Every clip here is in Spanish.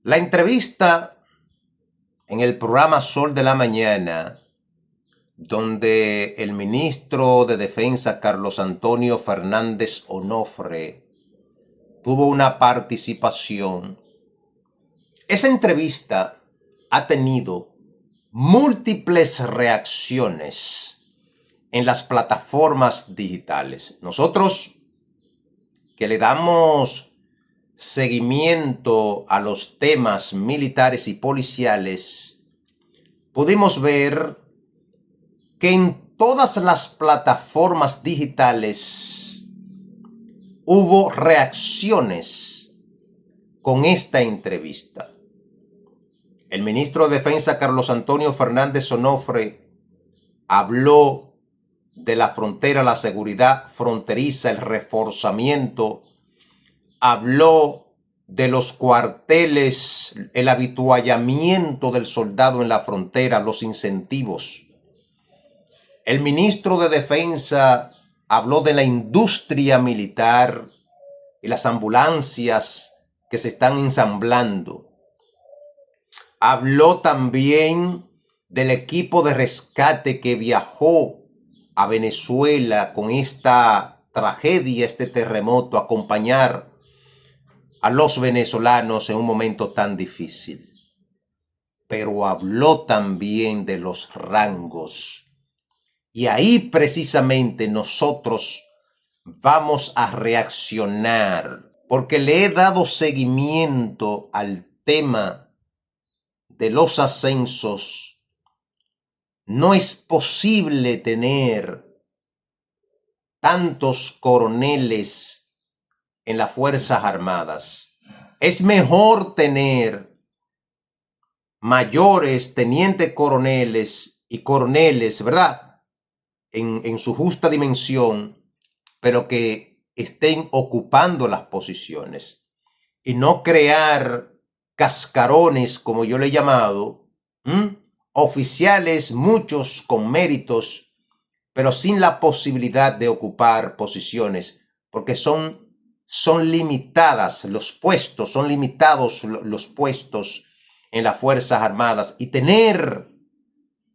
La entrevista en el programa Sol de la Mañana, donde el ministro de Defensa Carlos Antonio Fernández Onofre tuvo una participación. Esa entrevista ha tenido múltiples reacciones en las plataformas digitales. Nosotros, que le damos seguimiento a los temas militares y policiales, pudimos ver que en todas las plataformas digitales hubo reacciones con esta entrevista. El ministro de Defensa Carlos Antonio Fernández Onofre habló de la frontera, la seguridad fronteriza, el reforzamiento, habló de los cuarteles, el habituallamiento del soldado en la frontera, los incentivos. El ministro de Defensa habló de la industria militar y las ambulancias que se están ensamblando. Habló también del equipo de rescate que viajó a Venezuela con esta tragedia, este terremoto, a acompañar a los venezolanos en un momento tan difícil. Pero habló también de los rangos. Y ahí precisamente nosotros vamos a reaccionar, porque le he dado seguimiento al tema de los ascensos. No es posible tener tantos coroneles en las Fuerzas Armadas. Es mejor tener mayores, tenientes coroneles y coroneles, ¿verdad?, en su justa dimensión, pero que estén ocupando las posiciones y no crear cascarones, como yo le he llamado, oficiales, muchos con méritos, pero sin la posibilidad de ocupar posiciones, porque son limitadas los puestos, son limitados los puestos en las Fuerzas Armadas. Y tener,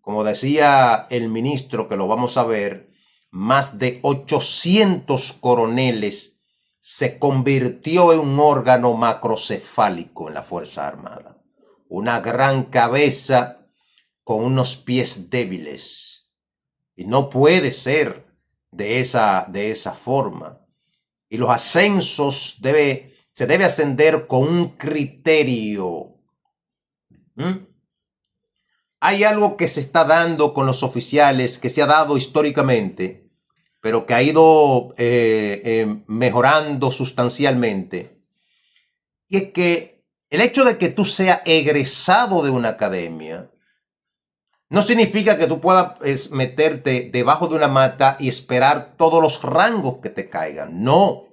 como decía el ministro, que lo vamos a ver, más de 800 coroneles se convirtió en un órgano macrocefálico en la Fuerza Armada. Una gran cabeza con unos pies débiles. Y no puede ser de esa forma. Y los ascensos se debe ascender con un criterio. Hay algo que se está dando con los oficiales, que se ha dado históricamente, pero que ha ido mejorando sustancialmente. Y es que el hecho de que tú seas egresado de una academia no significa que tú puedas meterte debajo de una mata y esperar todos los rangos que te caigan. No.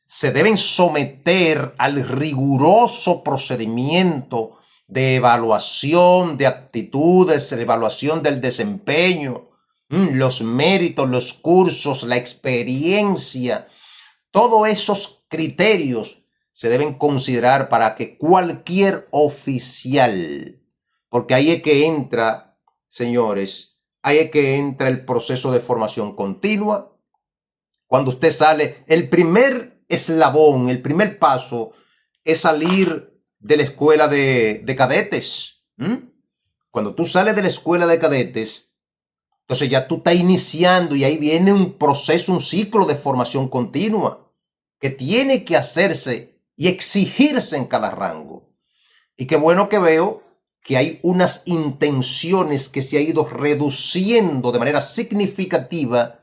Se deben someter al riguroso procedimiento de evaluación de aptitudes, la evaluación del desempeño, los méritos, los cursos, la experiencia. Todos esos criterios se deben considerar para que cualquier oficial, porque ahí es que entra, señores, ahí es que entra el proceso de formación continua. Cuando usted sale, el primer eslabón, el primer paso es salir de la escuela de cadetes. Cuando tú sales de la escuela de cadetes, entonces ya tú estás iniciando y ahí viene un proceso, un ciclo de formación continua que tiene que hacerse y exigirse en cada rango. Y qué bueno que veo que hay unas intenciones que se ha ido reduciendo de manera significativa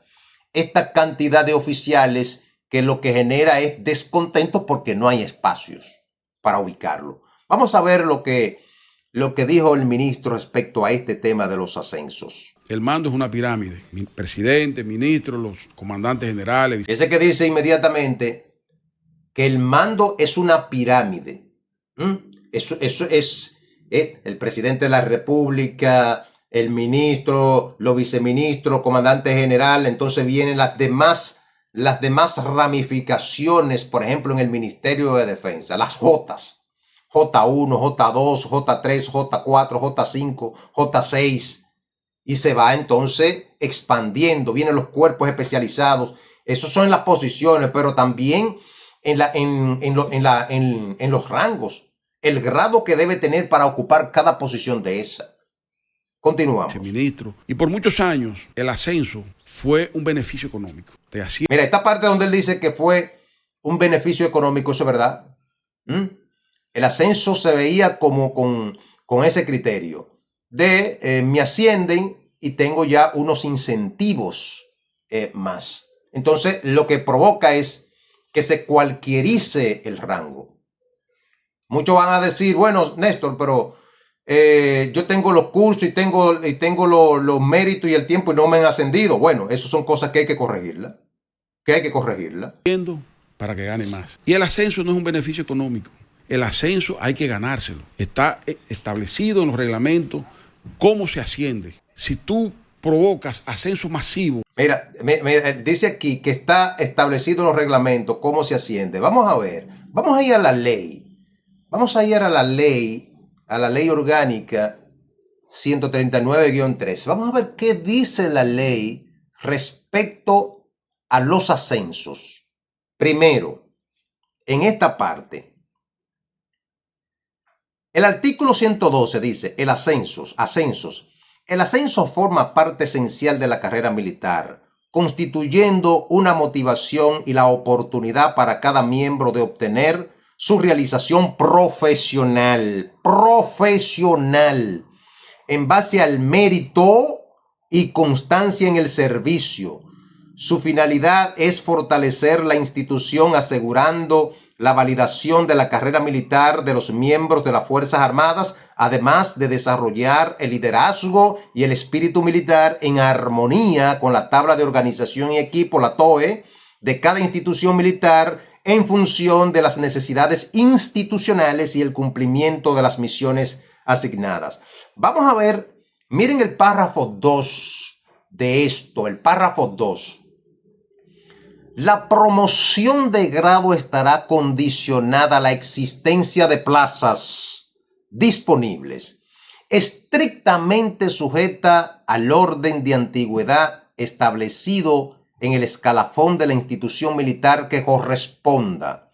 esta cantidad de oficiales, que lo que genera es descontento porque no hay espacios para ubicarlo. Vamos a ver lo que dijo el ministro respecto a este tema de los ascensos. El mando es una pirámide. Presidente, ministro, los comandantes generales. Ese que dice inmediatamente que el mando es una pirámide. Eso es el presidente de la República, el ministro, los viceministros, comandante general. Entonces vienen las demás ramificaciones, por ejemplo, en el Ministerio de Defensa, las Jotas. J1, J2, J3, J4, J5, J6, y se va entonces expandiendo. Vienen los cuerpos especializados. Esos son las posiciones, pero también en los rangos, el grado que debe tener para ocupar cada posición de esa. Continuamos. Ministro, y por muchos años el ascenso fue un beneficio económico. Mira, esta parte donde él dice que fue un beneficio económico, eso es verdad. El ascenso se veía como con ese criterio de me ascienden y tengo ya unos incentivos más. Entonces, lo que provoca es que se cualquierice el rango. Muchos van a decir, bueno, Néstor, pero yo tengo los cursos y tengo los méritos y el tiempo y no me han ascendido. Bueno, eso son cosas que hay que corregirlas. Para que gane más. Y el ascenso no es un beneficio económico. El ascenso hay que ganárselo. Está establecido en los reglamentos cómo se asciende. Si tú provocas ascenso masivo. Mira, dice aquí que está establecido en los reglamentos cómo se asciende. Vamos a ver, vamos a ir a la ley. Vamos a ir a la ley orgánica 139-3. Vamos a ver qué dice la ley respecto a los ascensos. Primero, en esta parte, el artículo 112 dice, ascensos. El ascenso forma parte esencial de la carrera militar, constituyendo una motivación y la oportunidad para cada miembro de obtener su realización profesional, en base al mérito y constancia en el servicio. Su finalidad es fortalecer la institución asegurando la validación de la carrera militar de los miembros de las Fuerzas Armadas, además de desarrollar el liderazgo y el espíritu militar en armonía con la tabla de organización y equipo, la TOE, de cada institución militar en función de las necesidades institucionales y el cumplimiento de las misiones asignadas. Vamos a ver, miren el párrafo 2 de esto, el párrafo 2. La promoción de grado estará condicionada a la existencia de plazas disponibles, estrictamente sujeta al orden de antigüedad establecido en el escalafón de la institución militar que corresponda.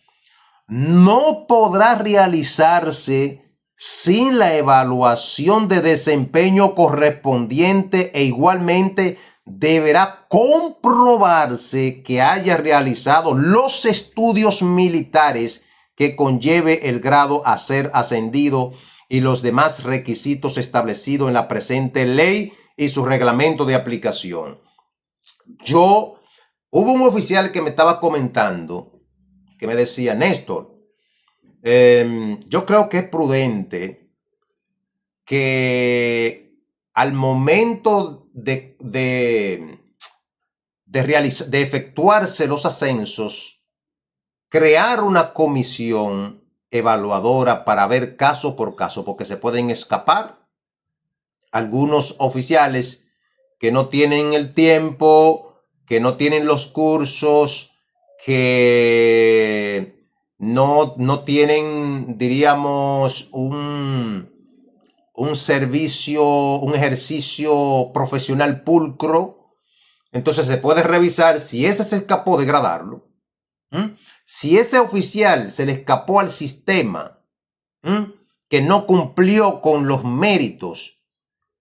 No podrá realizarse sin la evaluación de desempeño correspondiente e igualmente deberá comprobarse que haya realizado los estudios militares que conlleve el grado a ser ascendido y los demás requisitos establecidos en la presente ley y su reglamento de aplicación. Hubo un oficial que me estaba comentando, que me decía, Néstor, yo creo que es prudente que al momento de efectuarse los ascensos, crear una comisión evaluadora para ver caso por caso, porque se pueden escapar algunos oficiales que no tienen el tiempo, que no tienen los cursos, que no tienen, diríamos, un servicio, un ejercicio profesional pulcro. Entonces se puede revisar si ese se escapó, degradarlo. Si ese oficial se le escapó al sistema, que no cumplió con los méritos,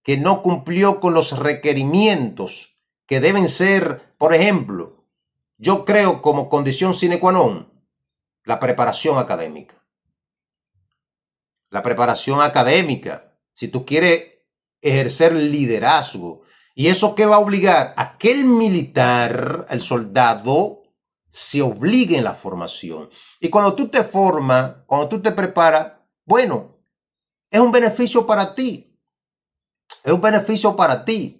que no cumplió con los requerimientos que deben ser, por ejemplo, yo creo como condición sine qua non, la preparación académica. La preparación académica. Si tú quieres ejercer liderazgo, ¿y eso qué va a obligar? A que el militar, el soldado, se obligue en la formación. Y cuando tú te formas, cuando tú te preparas, bueno, es un beneficio para ti. Es un beneficio para ti.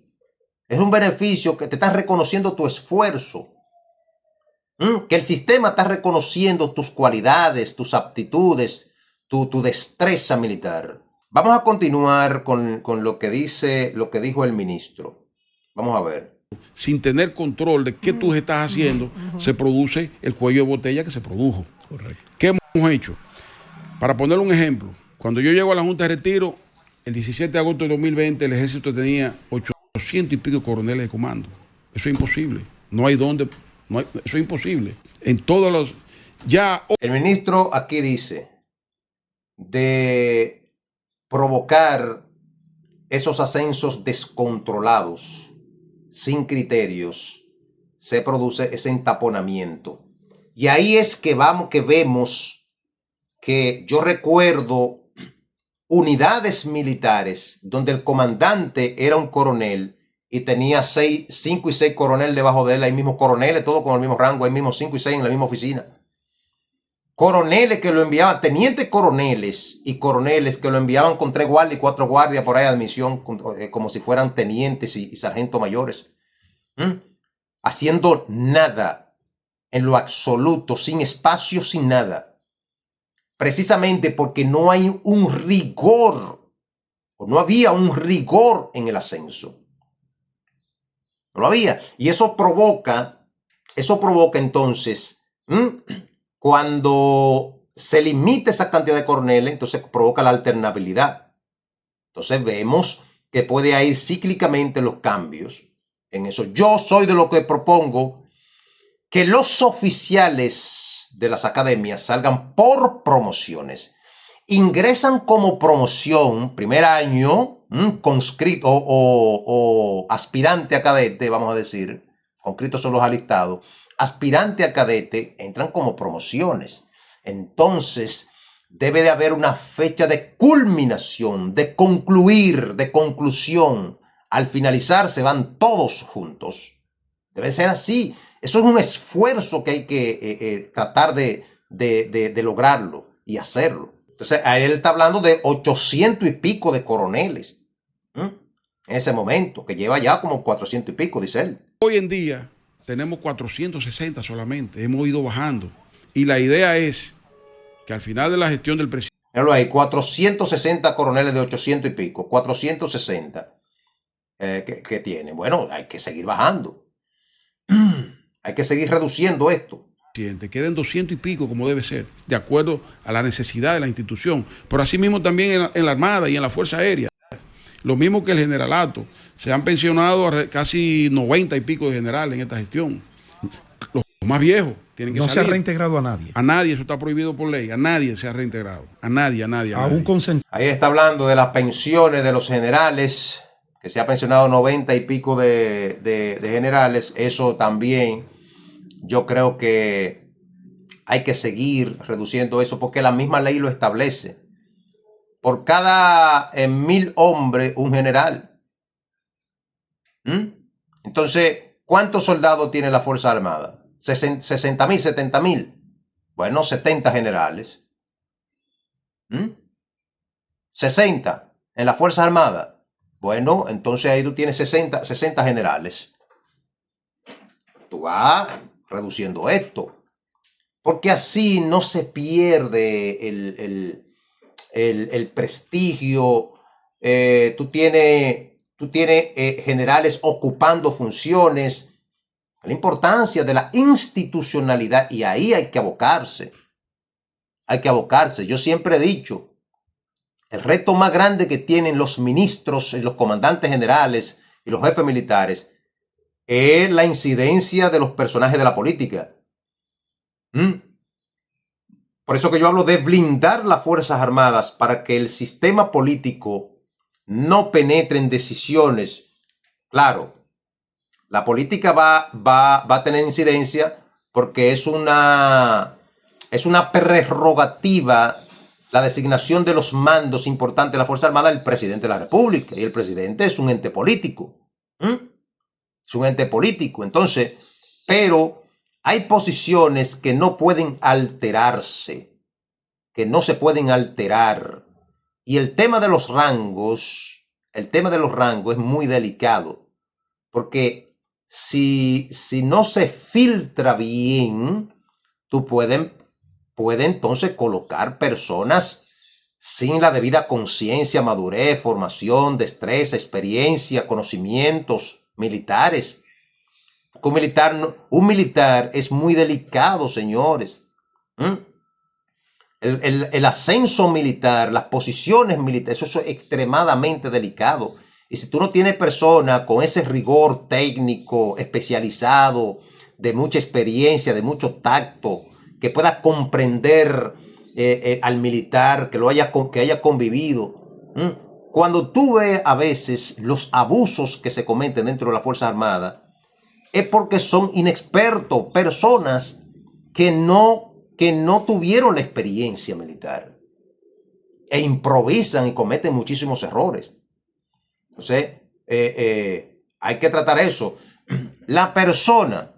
Es un beneficio que te está reconociendo tu esfuerzo. Que el sistema está reconociendo tus cualidades, tus aptitudes, tu destreza militar. Vamos a continuar con lo que dijo el ministro. Vamos a ver. Sin tener control de qué tú estás haciendo, se produce el cuello de botella que se produjo. Correcto. ¿Qué hemos hecho? Para poner un ejemplo, cuando yo llego a la Junta de Retiro, el 17 de agosto de 2020, el ejército tenía 800 y pico coroneles de comando. Eso es imposible. No hay dónde, eso es imposible. En todos los... Ya... El ministro aquí dice de provocar esos ascensos descontrolados, sin criterios, se produce ese entaponamiento. Y ahí es que vemos que yo recuerdo unidades militares donde el comandante era un coronel y tenía 5 y 6 coroneles debajo de él, ahí mismo coroneles, todos con el mismo rango, ahí mismo 5 y 6 en la misma oficina. Coroneles que lo enviaban, tenientes coroneles y coroneles que lo enviaban con 3 guardias y 4 guardias por ahí de admisión, como si fueran tenientes y sargentos mayores. Haciendo nada, en lo absoluto, sin espacio, sin nada. Precisamente porque no hay un rigor, o no había un rigor en el ascenso. No lo había. Y eso provoca entonces, cuando se limita esa cantidad de coroneles, entonces provoca la alternabilidad. Entonces vemos que puede ir cíclicamente los cambios en eso. Yo soy de lo que propongo que los oficiales de las academias salgan por promociones. Ingresan como promoción, primer año, conscrito o aspirante a cadete, vamos a decir, conscritos son los alistados, aspirante a cadete, entran como promociones. Entonces, debe de haber una fecha de culminación, de concluir, de conclusión. Al finalizar se van todos juntos. Debe ser así. Eso es un esfuerzo que hay que tratar de lograrlo y hacerlo. Entonces, él está hablando de 800 y pico de coroneles. En ese momento, que lleva ya como 400 y pico, dice él. Hoy en día tenemos 460 solamente. Hemos ido bajando. Y la idea es que al final de la gestión del presidente... Hay 460 coroneles de 800 y pico. 460 que tiene. Bueno, hay que seguir bajando. Hay que seguir reduciendo esto. Queden 200 y pico como debe ser, de acuerdo a la necesidad de la institución. Pero asimismo también en la Armada y en la Fuerza Aérea. Lo mismo que el generalato. Se han pensionado casi 90 y pico de generales en esta gestión. Los más viejos tienen que salir. No se ha reintegrado a nadie. A nadie, eso está prohibido por ley. A nadie se ha reintegrado. A nadie. Ahí está hablando de las pensiones de los generales, que se ha pensionado 90 y pico de generales. Eso también yo creo que hay que seguir reduciendo eso porque la misma ley lo establece. Por cada 1000 hombres, un general. Entonces, ¿cuántos soldados tiene la Fuerza Armada? 60.000, 70.000. Bueno, 70 generales. 60 en la Fuerza Armada. Bueno, entonces ahí tú tienes 60 generales. Tú vas reduciendo esto. Porque así no se pierde el prestigio. Tú tienes generales ocupando funciones. La importancia de la institucionalidad. Y ahí hay que abocarse. Hay que abocarse. Yo siempre he dicho, el reto más grande que tienen los ministros y los comandantes generales y los jefes militares es la incidencia de los personajes de la política. Por eso que yo hablo de blindar las Fuerzas Armadas para que el sistema político no penetre en decisiones. Claro, la política va a tener incidencia porque es una prerrogativa la designación de los mandos importantes de la Fuerza Armada del presidente de la República. Y el presidente es un ente político. Es un ente político. Entonces, pero hay posiciones que no pueden alterarse, que no se pueden alterar. Y el tema de los rangos es muy delicado. Porque si no se filtra bien, tú puedes entonces colocar personas sin la debida conciencia, madurez, formación, destreza, experiencia, conocimientos militares. Un militar es muy delicado, señores. El ascenso militar, las posiciones militares, eso es extremadamente delicado. Y si tú no tienes personas con ese rigor técnico, especializado, de mucha experiencia, de mucho tacto, que pueda comprender al militar, que haya convivido. Cuando tú ves a veces los abusos que se cometen dentro de las Fuerzas Armadas, es porque son inexpertos, personas que no tuvieron la experiencia militar e improvisan y cometen muchísimos errores. Entonces, hay que tratar eso. La persona,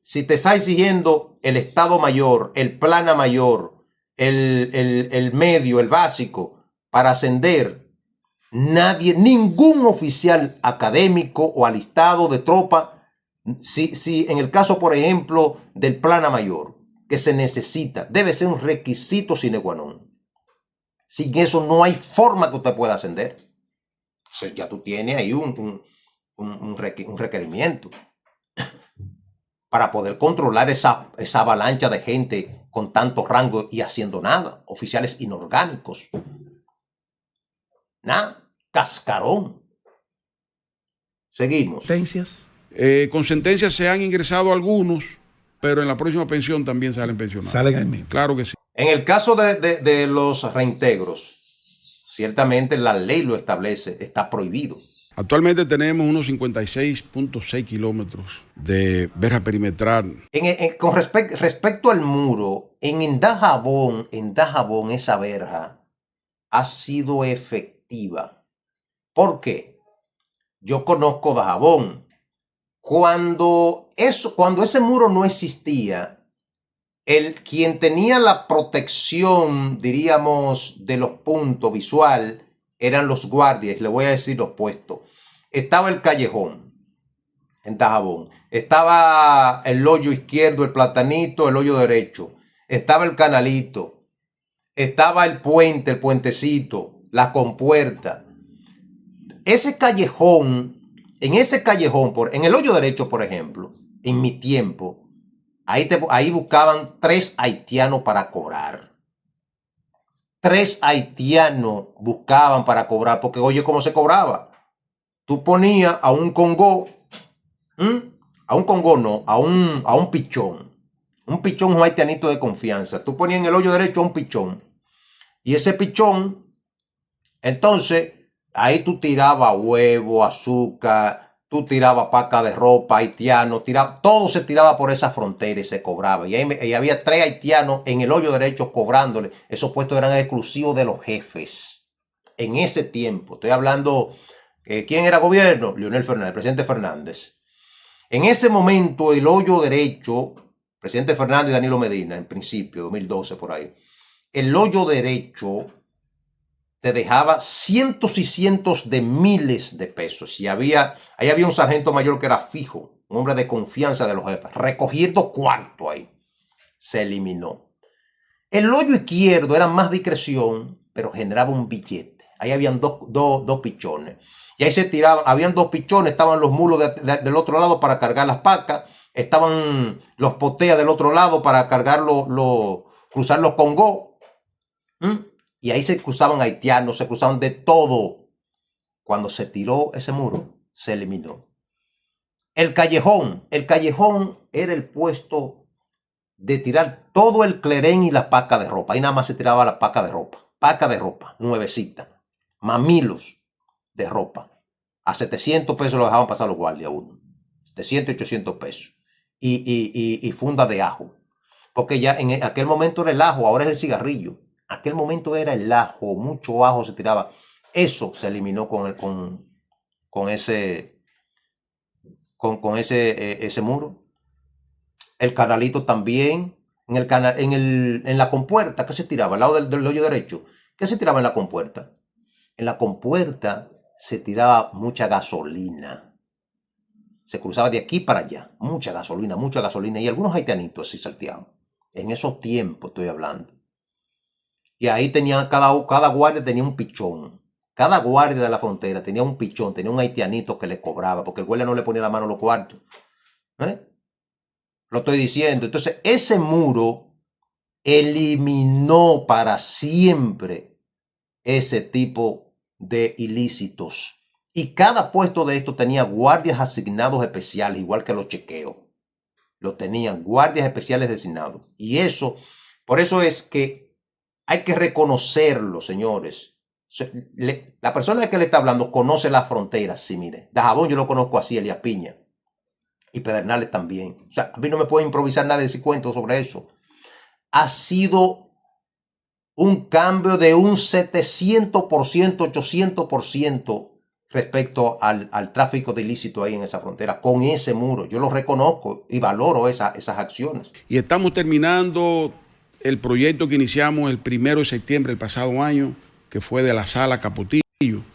si te está exigiendo el Estado Mayor, el Plana Mayor, el medio, el básico, para ascender, ningún oficial académico o alistado de tropa, si en el caso, por ejemplo, del Plana Mayor, que se necesita, debe ser un requisito sine qua non. Sin eso no hay forma que usted pueda ascender. Entonces ya tú tienes ahí un requerimiento para poder controlar esa avalancha de gente con tanto rango y haciendo nada. Oficiales inorgánicos. Nada. Cascarón. Seguimos. Sentencias. Con sentencias se han ingresado algunos, pero en la próxima pensión también salen pensionados. Salen ahí mismo. Claro que sí. En el caso de los reintegros, ciertamente la ley lo establece, está prohibido. Actualmente tenemos unos 56.6 kilómetros de verja perimetral. Con respecto al muro, en Dajabón, esa verja ha sido efectiva. ¿Por qué? Yo conozco Dajabón. Cuando ese muro no existía, quien tenía la protección, diríamos, de los puntos visual, eran los guardias. Le voy a decir los puestos. Estaba el callejón en Dajabón. Estaba el hoyo izquierdo, el platanito, el hoyo derecho. Estaba el canalito. Estaba el puente, el puentecito, la compuerta. Ese callejón, en el hoyo derecho, por ejemplo, en mi tiempo, ahí buscaban 3 haitianos para cobrar. 3 haitianos buscaban para cobrar, porque oye, ¿cómo se cobraba? Tú ponías a un Congo, a un pichón. Un pichón es un haitianito de confianza. Tú ponías en el hoyo derecho a un pichón. Y ese pichón, entonces, ahí tú tirabas huevo, azúcar, tú tirabas paca de ropa, haitiano, todo se tiraba por esa frontera y se cobraba. Y ahí había 3 haitianos en el hoyo derecho cobrándole. Esos puestos eran exclusivos de los jefes. En ese tiempo, estoy hablando, ¿quién era gobierno? Leonel Fernández, el presidente Fernández. En ese momento, el hoyo derecho, presidente Fernández y Danilo Medina, en principio, 2012 por ahí, el hoyo derecho te dejaba cientos y cientos de miles de pesos. Y ahí había un sargento mayor que era fijo, un hombre de confianza de los jefes, recogiendo cuarto ahí. Se eliminó. El hoyo izquierdo era más discreción, pero generaba un billete. Ahí habían dos pichones. Y ahí se tiraban, habían 2 pichones, estaban los mulos del otro lado para cargar las pacas, estaban los poteas del otro lado para cargar cruzar los congos. Y ahí se cruzaban haitianos, se cruzaban de todo. Cuando se tiró ese muro, se eliminó. El callejón era el puesto de tirar todo el clerén y la paca de ropa. Ahí nada más se tiraba la paca de ropa, nuevecita, mamilos de ropa. A 700 pesos lo dejaban pasar los guardias uno. 700 y 800 pesos. Y funda de ajo. Porque ya en aquel momento era el ajo, ahora es el cigarrillo. Aquel momento era el ajo, mucho ajo se tiraba. Eso se eliminó con ese muro. El canalito también. En la compuerta, ¿qué se tiraba? Al lado del hoyo derecho. ¿Qué se tiraba en la compuerta? En la compuerta se tiraba mucha gasolina. Se cruzaba de aquí para allá. Mucha gasolina. Y algunos haitianitos así salteaban. En esos tiempos estoy hablando. Y ahí cada guardia tenía un pichón. Cada guardia de la frontera tenía un pichón, tenía un haitianito que le cobraba, porque el guardia no le ponía la mano a los cuartos. Lo estoy diciendo. Entonces, ese muro eliminó para siempre ese tipo de ilícitos. Y cada puesto de esto tenía guardias asignados especiales, igual que los chequeos. Lo tenían guardias especiales designados. Y eso, por eso es que hay que reconocerlo, señores. La persona que le está hablando conoce las fronteras. Sí, mire, Dajabón yo lo conozco así, Elías Piña. Y Pedernales también. O sea, a mí no me puede improvisar nada de ese cuento sobre eso. Ha sido un cambio de un 700%, 800% respecto al tráfico de ilícito ahí en esa frontera, con ese muro. Yo lo reconozco y valoro esas acciones. Y estamos terminando el proyecto que iniciamos el 1 de septiembre del pasado año, que fue de la Sala Capotillo.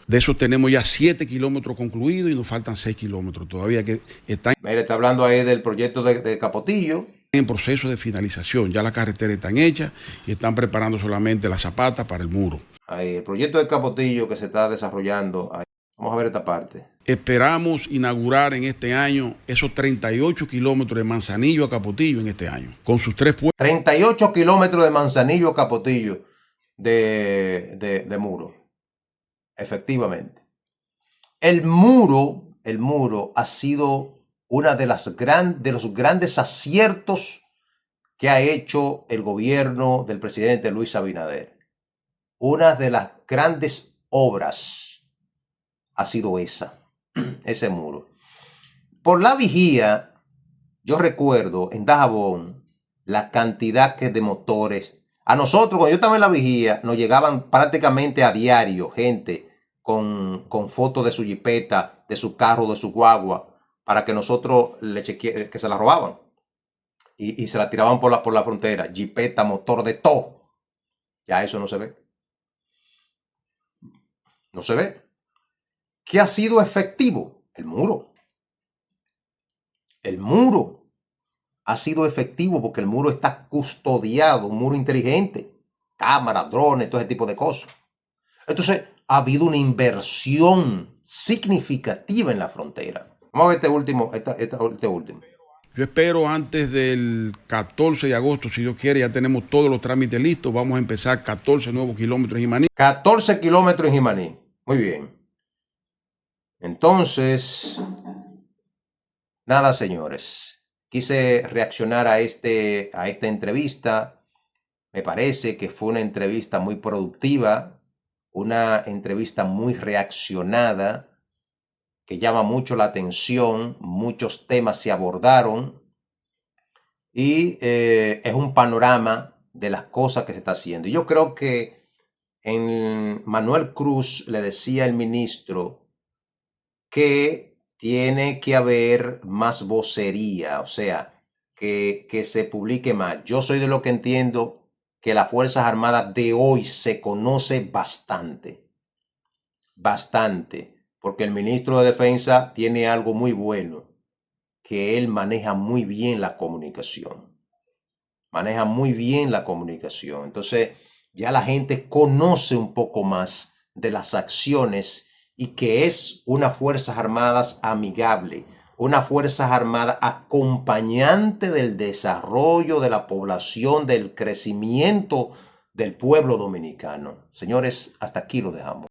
De eso tenemos ya 7 kilómetros concluidos y nos faltan 6 kilómetros todavía que están. Mire, está hablando ahí del proyecto de Capotillo. En proceso de finalización. Ya las carreteras están hechas y están preparando solamente la zapata para el muro. Ahí, el proyecto de Capotillo que se está desarrollando. Ahí. Vamos a ver esta parte. Esperamos inaugurar en este año esos 38 kilómetros de Manzanillo a Capotillo en este año, con sus 3 puertos. 38 kilómetros de Manzanillo a Capotillo de muro. Efectivamente. El muro ha sido una de los grandes aciertos que ha hecho el gobierno del presidente Luis Abinader. Una de las grandes obras ha sido ese muro. Por la vigía, yo recuerdo en Dajabón la cantidad de motores. A nosotros, cuando yo estaba en la vigía, nos llegaban prácticamente a diario gente con fotos de su jipeta, de su carro, de su guagua, para que nosotros que se la robaban y se la tiraban por la frontera. Jipeta, motor, de todo. Ya eso no se ve. No se ve. ¿Qué ha sido efectivo? El muro. El muro ha sido efectivo porque el muro está custodiado, un muro inteligente. Cámaras, drones, todo ese tipo de cosas. Entonces, ha habido una inversión significativa en la frontera. Vamos a ver este último. Yo espero antes del 14 de agosto, si Dios quiere, ya tenemos todos los trámites listos. Vamos a empezar 14 nuevos kilómetros en Jimaní. 14 kilómetros en Jimaní. Muy bien. Entonces, nada, señores. Quise reaccionar a esta entrevista. Me parece que fue una entrevista muy productiva, una entrevista muy reaccionada, que llama mucho la atención. Muchos temas se abordaron y es un panorama de las cosas que se está haciendo. Y yo creo que en Manuel Cruz le decía el ministro que tiene que haber más vocería, o sea, que se publique más. Yo soy de lo que entiendo que las Fuerzas Armadas de hoy se conoce bastante, porque el ministro de Defensa tiene algo muy bueno, que él maneja muy bien la comunicación. Entonces, ya la gente conoce un poco más de las acciones y que es una Fuerzas Armadas amigable, una Fuerzas Armadas acompañante del desarrollo de la población, del crecimiento del pueblo dominicano. Señores, hasta aquí lo dejamos.